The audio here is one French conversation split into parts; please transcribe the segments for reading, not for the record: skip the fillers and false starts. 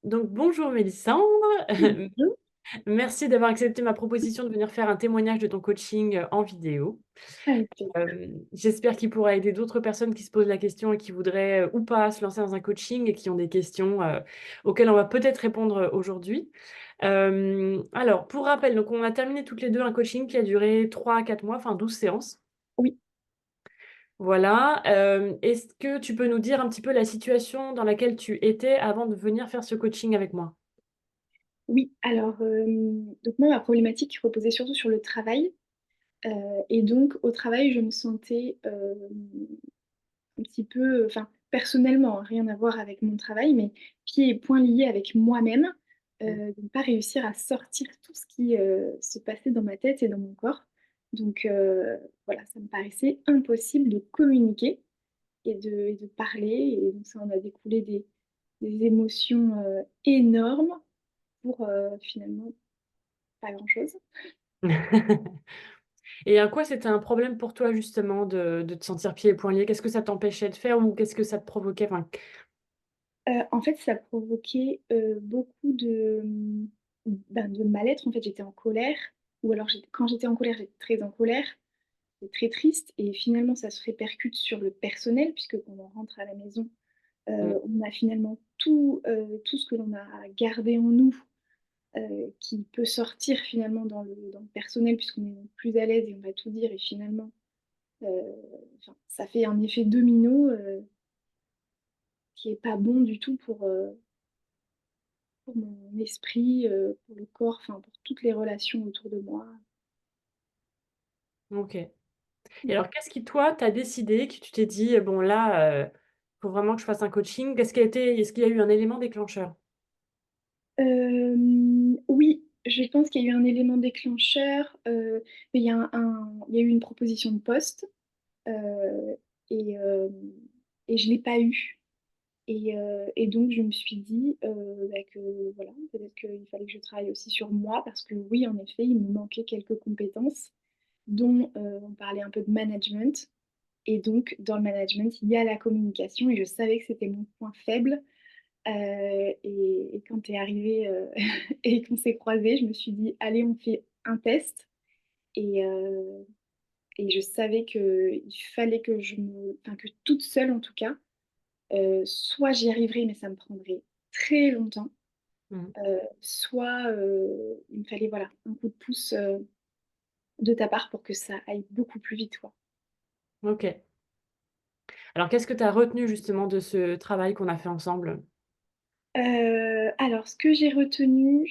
Donc bonjour Mélissandre, Mmh. merci d'avoir accepté ma proposition de venir faire un témoignage de ton coaching, en vidéo. Avec plaisir. J'espère qu'il pourra aider d'autres personnes qui se posent la question et qui voudraient, ou pas se lancer dans un coaching et qui ont des questions, auxquelles on va peut-être répondre, aujourd'hui. Alors pour rappel, donc on a terminé toutes les 2 un coaching qui a duré 3 à 4 mois, enfin 12 séances. Oui, Voilà, est-ce que tu peux nous dire un petit peu la situation dans laquelle tu étais avant de venir faire ce coaching avec moi? oui. Alors, donc moi, ma problématique reposait surtout sur le travail. Heu et donc au travail, je me sentais, un petit peu, enfin, personnellement, hein, rien à voir avec mon travail, mais pieds et poings liés avec moi-même, Mmh. de ne pas réussir à sortir tout ce qui, se passait dans ma tête et dans mon corps. Donc voilà, ça me paraissait impossible de communiquer et de parler et donc ça en a découlé des émotions, énormes pour, finalement pas grand-chose. Et en quoi c'était un problème pour toi justement de te sentir pieds et poings liés? Qu'est-ce que ça t'empêchait de faire ou qu'est-ce que ça te provoquait? Enfin, En fait, ça provoquait, beaucoup de, ben, de mal-être. En fait, j'étais en colère ou alors quand j'étais en colère, j'étais très en colère, j'étais très triste et finalement ça se répercute sur le personnel puisque quand on rentre à la maison, mmh, on a finalement tout ce que l'on a gardé en nous, qui peut sortir finalement dans le personnel puisqu'on est plus à l'aise et on va tout dire et finalement, heu, enfin, ça fait un effet domino, qui est pas bon du tout pour mon esprit, pour le corps, enfin pour toutes les relations autour de moi. OK. Et Mmh. alors qu'est-ce qui toi t'a décidé, que tu t'es dit: «Bon là, faut vraiment que je fasse un coaching»? Est-ce qu'il y a eu un élément déclencheur? Oui, je pense qu'il y a eu un élément déclencheur, mais il y a eu une proposition de poste, heu et hem et je l'ai pas eue. Et donc je me suis dit, bah, que voilà, peut-être qu'il fallait que je travaille aussi sur moi parce que oui, en effet, il me manquait quelques compétences dont, on parlait un peu de management et donc dans le management, il y a la communication et je savais que c'était mon point faible, et quand tu es arrivé, et qu'on s'est croisés, je me suis dit: «Allez, on fait un test» et heu et je savais qu'il fallait que que toute seule en tout cas, soit j'y arriverais mais ça me prendrait très longtemps, Mmh. soit, il me fallait voilà un coup de pouce, de ta part pour que ça aille beaucoup plus vite, quoi. OK. Alors qu'est-ce que tu as retenu justement de ce travail qu'on a fait ensemble? Alors ce que j'ai retenu,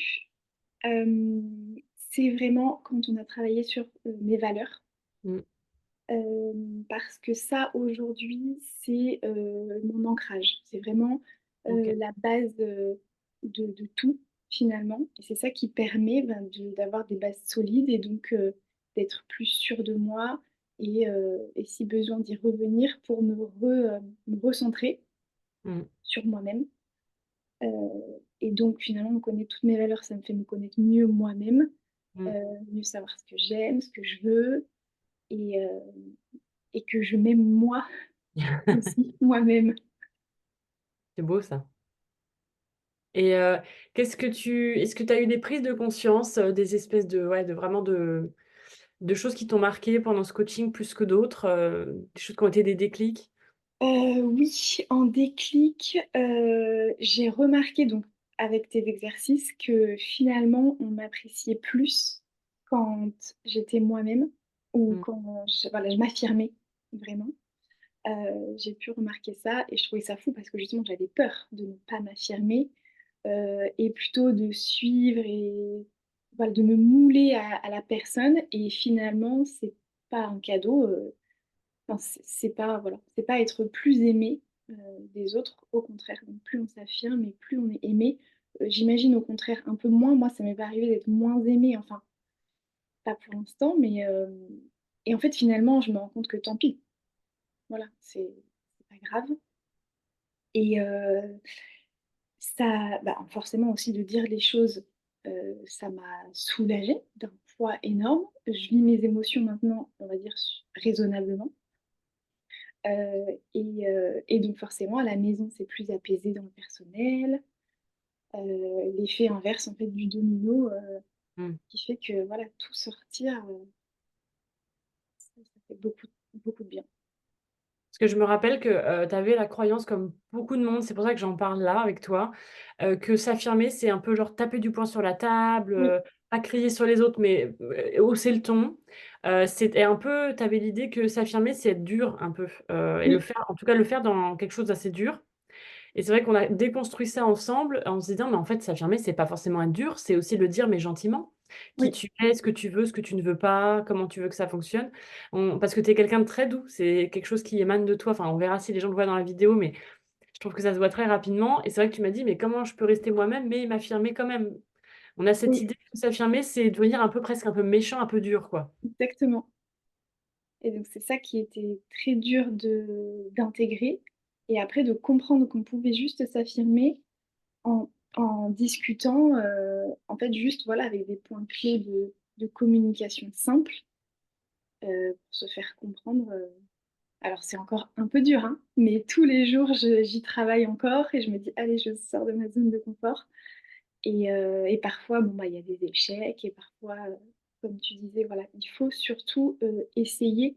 c'est vraiment quand on a travaillé sur, mes valeurs, Mmh, parce que ça aujourd'hui c'est, mon ancrage. C'est vraiment, OK. la base, de tout finalement et c'est ça qui permet, ben, d'avoir des bases solides et donc d'être plus sûre de moi et si besoin d'y revenir pour me recentrer Mmh, sur moi-même. Et donc finalement me connaître toutes mes valeurs, ça me fait me connaître mieux moi-même, mmh. mieux savoir ce que j'aime, ce que je veux et heu et que je m'aime moi aussi, moi-même. C'est beau ça. Et est-ce que tu as eu des prises de conscience, des espèces de ouais, de vraiment de choses qui t'ont marqué pendant ce coaching plus que d'autres, des choses qui ont été des déclics? Oui, en déclic, j'ai remarqué donc avec tes exercices que finalement on m'appréciait plus quand j'étais moi-même ou Mmh, quand je m'affirmais vraiment. J'ai pu remarquer ça et je trouvais ça fou parce que justement j'avais peur de ne pas m'affirmer, et plutôt de suivre et voilà, de me mouler à la personne et finalement c'est pas un cadeau, enfin c'est pas voilà, c'est pas être plus aimé, des autres, au contraire. Donc plus on s'affirme et plus on est aimé. J'imagine au contraire un peu moins. Moi ça m'est pas arrivé d'être moins aimée, enfin pas pour l'instant, mais et en fait finalement je me rends compte que tant pis. Voilà, c'est pas grave et ça bah, forcément aussi de dire les choses, ça m'a soulagée d'un poids énorme. Je vis mes émotions maintenant, on va dire raisonnablement, et donc forcément à la maison, c'est plus apaisé dans le personnel, l'effet inverse en fait du domino Mm. qui fait que voilà, tout sortir, ça fait beaucoup, beaucoup de bien. Parce que je me rappelle que tu avais la croyance, comme beaucoup de monde, c'est pour ça que j'en parle là avec toi, que s'affirmer, c'est un peu genre taper du poing sur la table, Oui, pas crier sur les autres, mais hausser le ton. C'était un peu, tu avais l'idée que s'affirmer, c'est être dur un peu, et le oui, faire, en tout cas le faire dans quelque chose d'assez dur. Et c'est vrai qu'on a déconstruit ça ensemble en se disant, mais en fait, s'affirmer, c'est pas forcément être dur, c'est aussi le dire, mais gentiment. Qui oui, tu es, ce que tu veux, ce que tu ne veux pas, comment tu veux que ça fonctionne. Parce que tu es quelqu'un de très doux, c'est quelque chose qui émane de toi. Enfin, on verra si les gens le voient dans la vidéo, mais je trouve que ça se voit très rapidement. Et c'est vrai que tu m'as dit, mais comment je peux rester moi-même, mais m'affirmer quand même. On a cette oui, idée que s'affirmer, c'est devenir un peu presque un peu méchant, un peu dur, quoi. exactement. Et donc c'est ça qui était très dur de d'intégrer et après de comprendre qu'on pouvait juste s'affirmer en discutant, en fait juste voilà avec des points clés de communication simples pour se faire comprendre. Alors c'est encore un peu dur, hein, mais tous les jours j'y travaille encore et je me dis allez je sors de ma zone de confort. Et parfois, bon, bah, il y a des échecs et parfois, comme tu disais, voilà, il faut surtout essayer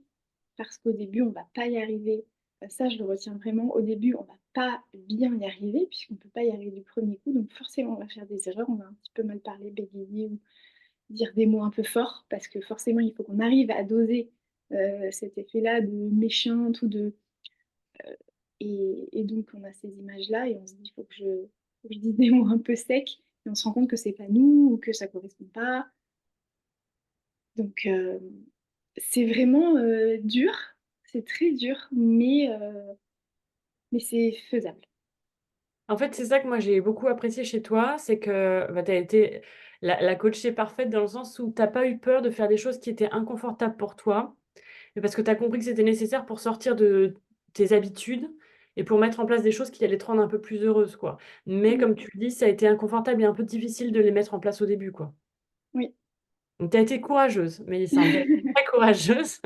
parce qu'au début, on va pas y arriver. Ça, je le retiens vraiment. Au début, on va pas bien y arriver puisqu'on peut pas y arriver du premier coup. Donc forcément, on va faire des erreurs, on va un petit peu mal parler, bégayer ou dire des mots un peu forts parce que forcément, il faut qu'on arrive à doser cet effet-là de méchante ou de... et donc, on a ces images-là et on se dit, il faut que je dise des mots un peu secs. Et on se rend compte que c'est pas nous ou que ça correspond pas. Donc, c'est vraiment dur. C'est très dur, mais c'est faisable. En fait, c'est ça que moi j'ai beaucoup apprécié chez toi, c'est que bah, tu as été la coachée parfaite dans le sens où tu as pas eu peur de faire des choses qui étaient inconfortables pour toi. Mais parce que tu as compris que c'était nécessaire pour sortir de tes habitudes et pour mettre en place des choses qui allaient te rendre un peu plus heureuse, quoi. Mais Oui, comme tu le dis, ça a été inconfortable et un peu difficile de les mettre en place au début, quoi. oui, Donc tu as été courageuse, Mélissa, tu as été très courageuse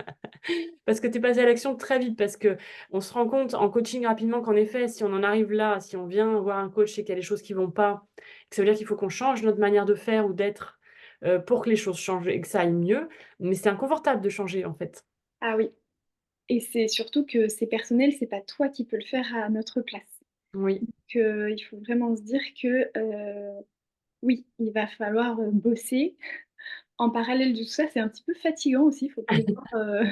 parce que tu es passée à l'action très vite, parce qu'on se rend compte en coaching rapidement qu'en effet, si on en arrive là, si on vient voir un coach et qu'il y a des choses qui vont pas, que ça veut dire qu'il faut qu'on change notre manière de faire ou d'être, pour que les choses changent et que ça aille mieux. Mais c'est inconfortable de changer, en fait. ah oui. Et c'est surtout que c'est personnel, c'est pas toi qui peux le faire à notre place. Oui. Il faut vraiment se dire que oui, il va falloir bosser. En parallèle de tout ça, c'est un petit peu fatigant aussi, faut pas le voir,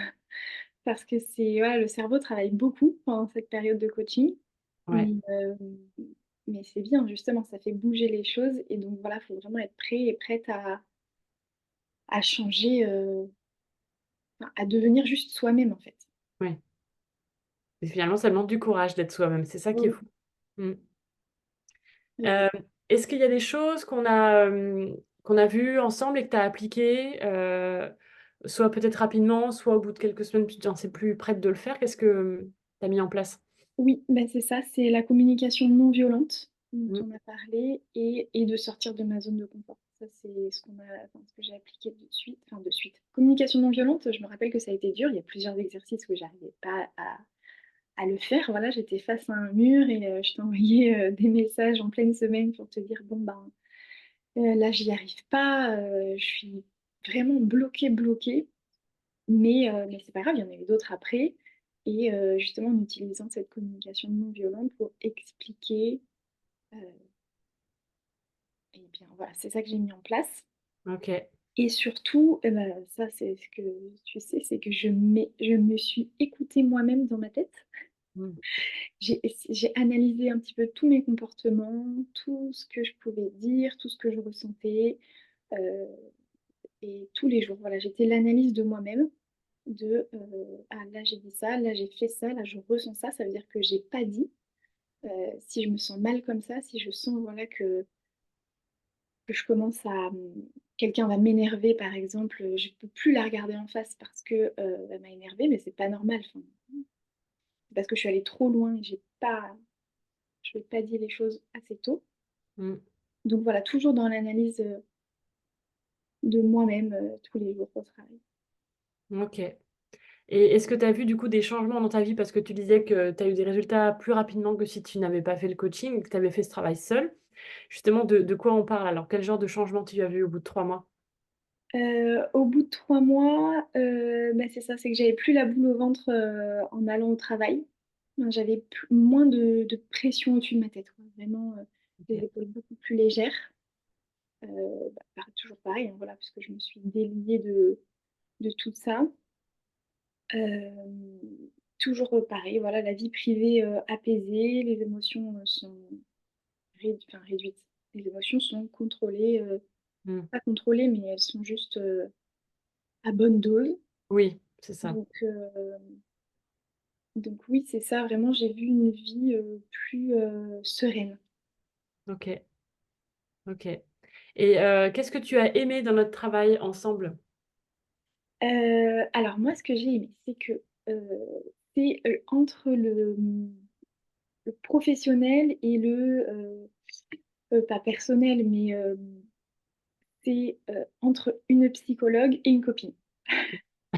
parce que c'est voilà, le cerveau travaille beaucoup pendant cette période de coaching. Ouais. Mais, mais c'est bien, justement, ça fait bouger les choses. Et donc voilà, il faut vraiment être prêt et prête à changer, enfin, à devenir juste soi-même en fait. Ouais. Et finalement, ça demande du courage d'être soi-même, c'est ça qui est Oui, fou. Mmh. oui. Heu, est-ce qu'il y a des choses qu'on a vues ensemble et que tu as appliquées, soit peut-être rapidement, soit au bout de quelques semaines, tu te sentais plus prête de le faire? Qu'est-ce que, tu as mis en place? Oui, bah, c'est ça, c'est la communication non violente dont Mmh. on a parlé et de sortir de ma zone de confort. Ça, c'est ce qu'on a, enfin, ce que j'ai appliqué de suite, enfin de suite. Communication non violente, je me rappelle que ça a été dur. Il y a plusieurs exercices où j'arrivais pas à le faire. Voilà, j'étais face à un mur et je t'envoyais des messages en pleine semaine pour te dire, bon, ben, là, j'y arrive pas, je suis vraiment bloquée, bloquée. Mais c'est pas grave, il y en a eu d'autres après. Et justement, en utilisant cette communication non violente pour expliquer, euh, et bien voilà, c'est ça que j'ai mis en place. OK. Et surtout, eh ben, ça c'est ce que tu sais, c'est que je me suis écoutée moi-même dans ma tête. Mmh. J'ai analysé un petit peu tous mes comportements, tout ce que je pouvais dire, tout ce que je ressentais, euh, et tous les jours. Voilà, j'étais l'analyse de moi-même. Ah là j'ai dit ça, là j'ai fait ça, là je ressens ça, ça veut dire que j'ai pas dit. Si je me sens mal comme ça, si je sens voilà que je commence à quelqu'un va m'énerver par exemple, je peux plus la regarder en face parce que elle m'a énervée, mais c'est pas normal. Enfin, c'est parce que je suis allée trop loin et je n'ai pas dit les choses assez tôt. Mmh. Donc voilà, toujours dans l'analyse de moi-même tous les jours au travail. OK. Et est-ce que tu as vu du coup des changements dans ta vie? Parce que tu disais que tu as eu des résultats plus rapidement que si tu n'avais pas fait le coaching et que tu avais fait ce travail seule. Justement, de quoi on parle alors? Quel genre de changement tu as vu au bout de 3 mois? Au bout de 3 mois, bah, c'est ça, c'est que j'avais plus la boule au ventre en allant au travail. Enfin, j'avais moins de pression au-dessus de ma tête, quoi. Vraiment, les OK. épaules beaucoup plus légères. Toujours pareil, hein, voilà, puisque je me suis déliée de tout ça. Euh, Toujours pareil, voilà, la vie privée apaisée, les émotions sont enfin, réduites. Les émotions sont contrôlées, Mmh. pas contrôlées, mais elles sont juste à bonne dose. Oui, c'est ça. Donc, euh, donc oui, c'est ça, vraiment, j'ai vu une vie plus sereine. OK, OK. Et qu'est-ce que tu as aimé dans notre travail ensemble? Alors moi, ce que j'ai aimé, c'est que c'est entre le professionnel et pas personnel, mais c'est entre une psychologue et une copine.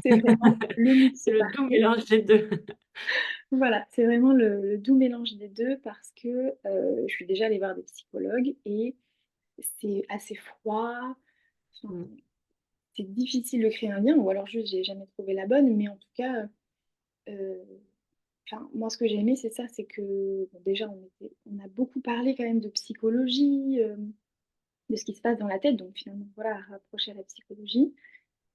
C'est vraiment le mix C'est le doux parfait. mélange des 2. Voilà, c'est vraiment le doux mélange des deux parce que je suis déjà allée voir des psychologues et c'est assez froid. Enfin, Mmh. c'est difficile de créer un lien, ou alors juste j'ai jamais trouvé la bonne, mais en tout cas, euh, enfin, moi ce que j'ai aimé, c'est ça, c'est que bon, déjà on a beaucoup parlé quand même de psychologie, de ce qui se passe dans la tête, donc finalement voilà, rapprocher à la psychologie.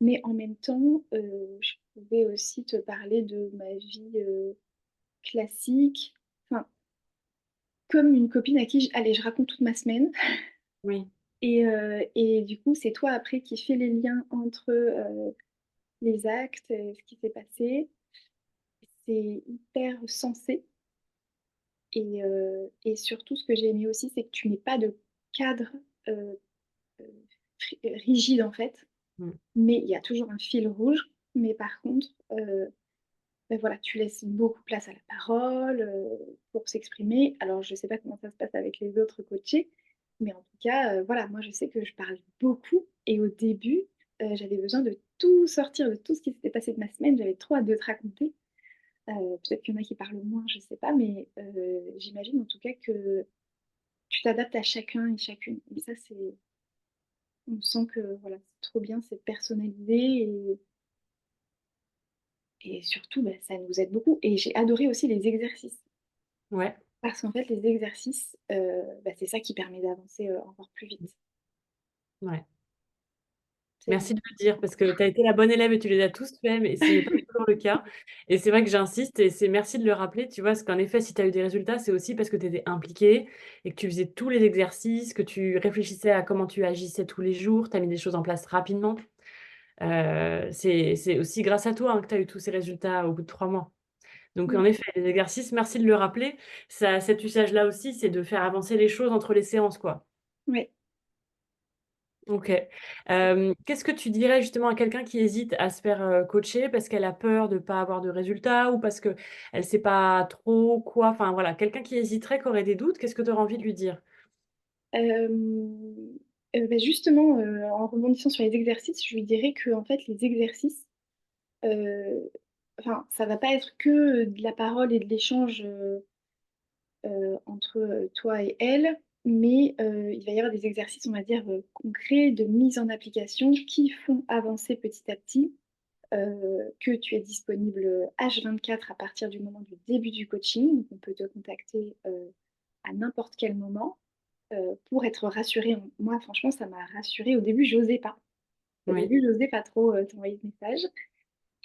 Mais en même temps, je pouvais aussi te parler de ma vie classique, enfin, comme une copine à qui, allez, je raconte toute ma semaine. Oui. Et du coup, c'est toi après qui fais les liens entre les actes, ce qui s'est passé. C'est hyper sensé. Et surtout, ce que j'ai aimé aussi, c'est que tu n'es pas de cadre euh, euh, rigide en fait, Mmh. mais il y a toujours un fil rouge. Mais par contre, ben voilà, tu laisses beaucoup place à la parole pour s'exprimer. Alors, je ne sais pas comment ça se passe avec les autres coachés, mais en tout cas, voilà, moi, je sais que je parle beaucoup. Et au début, j'avais besoin de tout sortir, de tout ce qui s'était passé de ma semaine. J'avais trop hâte de te raconter. Peut-être qu'il y en a qui parlent moins, je ne sais pas, mais j'imagine en tout cas que tu t'adaptes à chacun et chacune. Et ça, on sent que voilà, c'est trop bien, c'est personnalisé et surtout, bah, ça nous aide beaucoup. Et j'ai adoré aussi les exercices. Ouais. Parce qu'en fait, les exercices, bah, c'est ça qui permet d'avancer encore plus vite. Ouais. C'est Merci de vraiment. le dire parce que tu as été la bonne élève et tu les as tous faits, mais ce n'est pas toujours le cas. Et c'est vrai que j'insiste et c'est merci de le rappeler, tu vois? Parce qu'en effet, si tu as eu des résultats, c'est aussi parce que tu étais impliquée et que tu faisais tous les exercices, que tu réfléchissais à comment tu agissais tous les jours, tu as mis des choses en place rapidement. C'est aussi grâce à toi, hein, que tu as eu tous ces résultats au bout de 3 mois. Donc Oui, en effet, les exercices, merci de le rappeler. Ça cet usage-là aussi, c'est de faire avancer les choses entre les séances, quoi. ouais. OK. Qu'est-ce que tu dirais justement à quelqu'un qui hésite à se faire, coacher parce qu'elle a peur de pas avoir de résultats ou parce qu'elle sait pas trop quoi? Enfin voilà, quelqu'un qui hésiterait, qui aurait des doutes, qu'est-ce que tu aurais envie de lui dire? Bah, justement, en rebondissant sur les exercices, je lui dirais que en fait, les exercices, euh, enfin, ça va pas être que de la parole et de l'échange entre toi et elle, mais il va y avoir des exercices, on va dire, concrets de mise en application qui font avancer petit à petit que tu es disponible H24 à partir du moment du début du coaching. Donc, on peut te contacter à n'importe quel moment pour être rassurée. Moi, franchement, ça m'a rassurée. Au début, j'osais pas. Au Oui, début, j'osais pas trop t'envoyer de messages.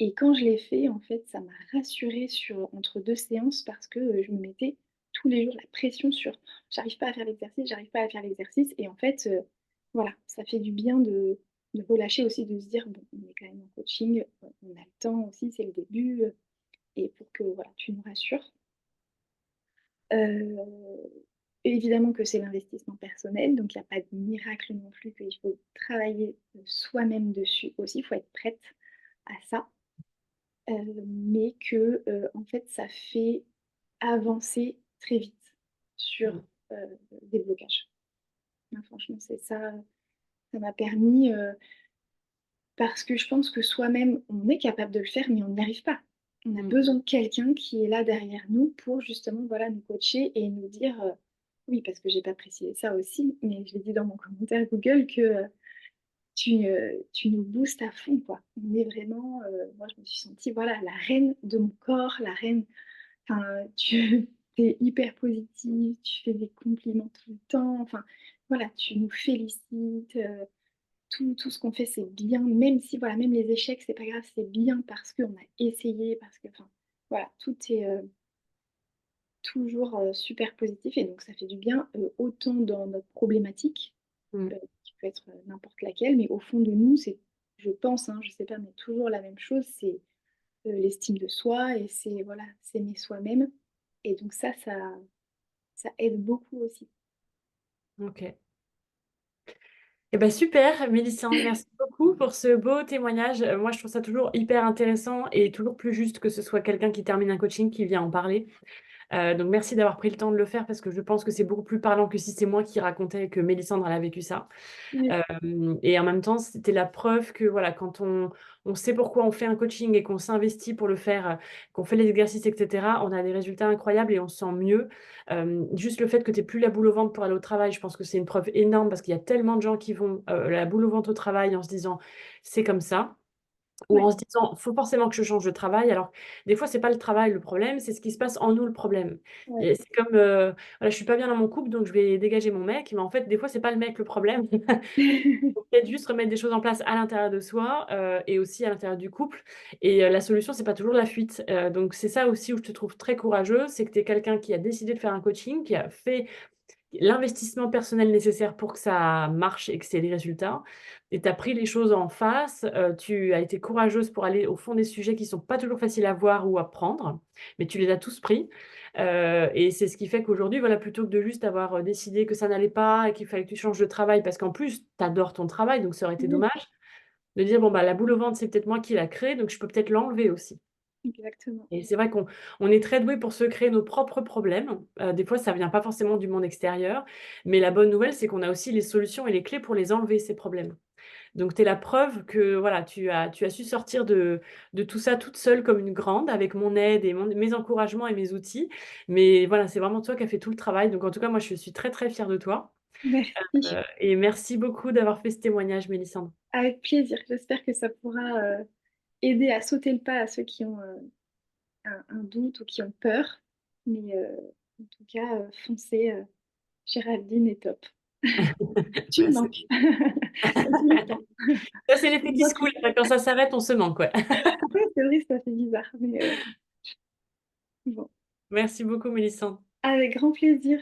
Et quand je l'ai fait, en fait, ça m'a rassurée entre deux séances parce que je me mettais tous les jours la pression sur j'arrive pas à faire l'exercice, j'arrive pas à faire l'exercice. Et en fait, voilà, ça fait du bien de relâcher aussi, de se dire, bon, on est quand même en coaching, on a le temps aussi, c'est le début, et pour que voilà, tu nous rassures. Euh, Évidemment que c'est l'investissement personnel, donc il n'y a pas de miracle non plus, qu'il faut travailler soi-même dessus aussi, il faut être prête à ça. Mais que en fait ça fait avancer très vite mmh, sur des blocages. Ah, franchement, c'est ça, ça m'a permis parce que je pense que soi-même on est capable de le faire, mais on n'y arrive pas. On a mmh, besoin de quelqu'un qui est là derrière nous pour justement voilà nous coacher et nous dire Oui, parce que j'ai pas précisé ça aussi, mais je l'ai dit dans mon commentaire Google que tu nous boostes à fond, quoi. On est vraiment, moi je me suis sentie, voilà, la reine de mon corps, la reine, enfin, tu es hyper positive, tu fais des compliments tout le temps, enfin, voilà, tu nous félicites, tout ce qu'on fait c'est bien, même si, voilà, même les échecs, c'est pas grave, c'est bien parce qu'on a essayé, parce que, enfin, voilà, tout est toujours super positif et donc ça fait du bien, autant dans notre problématique Mm. qui peut être n'importe laquelle, mais au fond de nous, c'est, je pense, hein, je sais pas, mais toujours la même chose, c'est l'estime de soi et c'est voilà, s'aimer soi-même. Et donc ça aide beaucoup aussi. Ok. Eh ben super, Mélissande, merci beaucoup pour ce beau témoignage. Moi, je trouve ça toujours hyper intéressant et toujours plus juste que ce soit quelqu'un qui termine un coaching qui vient en parler. Donc merci d'avoir pris le temps de le faire parce que je pense que c'est beaucoup plus parlant que si c'est moi qui racontais que Mélissandre elle a vécu ça. Oui, Et en même temps, c'était la preuve que voilà, quand on sait pourquoi on fait un coaching et qu'on s'investit pour le faire, qu'on fait les exercices, etc., on a des résultats incroyables et on se sent mieux. Juste le fait que tu n'aies plus la boule au ventre pour aller au travail, je pense que c'est une preuve énorme parce qu'il y a tellement de gens qui vont la boule au ventre au travail en se disant c'est comme ça. Ou ouais, en se disant, faut forcément que je change de travail. Alors, des fois, c'est pas le travail le problème, c'est ce qui se passe en nous le problème. ouais. Et c'est comme, voilà, je suis pas bien dans mon couple, donc je vais dégager mon mec. Mais en fait, des fois, c'est pas le mec le problème. Faut peut-être juste remettre des choses en place à l'intérieur de soi et aussi à l'intérieur du couple. Et la solution, c'est pas toujours la fuite. Donc, c'est ça aussi où je te trouve très courageuse, c'est que tu es quelqu'un qui a décidé de faire un coaching, qui a fait l'investissement personnel nécessaire pour que ça marche et que c'est les résultats. Et tu as pris les choses en face, tu as été courageuse pour aller au fond des sujets qui sont pas toujours faciles à voir ou à prendre, mais tu les as tous pris. Et c'est ce qui fait qu'aujourd'hui, voilà, plutôt que de juste avoir décidé que ça n'allait pas et qu'il fallait que tu changes de travail, parce qu'en plus, tu adores ton travail, donc ça aurait été Oui, dommage, de dire, bon, bah, la boule au ventre, c'est peut-être moi qui l'a créée, donc je peux peut-être l'enlever aussi. exactement. Et c'est vrai qu'on est très doué pour se créer nos propres problèmes. Des fois, ça vient pas forcément du monde extérieur, mais la bonne nouvelle, c'est qu'on a aussi les solutions et les clés pour les enlever, ces problèmes. Donc, tu es la preuve que voilà, tu as su sortir de tout ça toute seule comme une grande, avec mon aide et mes encouragements et mes outils. Mais voilà, c'est vraiment toi qui as fait tout le travail. Donc, en tout cas, moi, je suis très, très fière de toi. Merci. Et merci beaucoup d'avoir fait ce témoignage, Mélissandre. Avec plaisir. J'espère que ça pourra aider à sauter le pas à ceux qui ont un doute ou qui ont peur. Mais en tout cas, foncez. Géraldine est top. Tu me manques. Passe le temps. Ça, c'est l'effet On qui voit se coule. plus. Quand ça s'arrête, on se manque, ouais. Ouais, c'est vrai, ça fait bizarre. Mais bon, Merci beaucoup, Mélissandre. avec grand plaisir.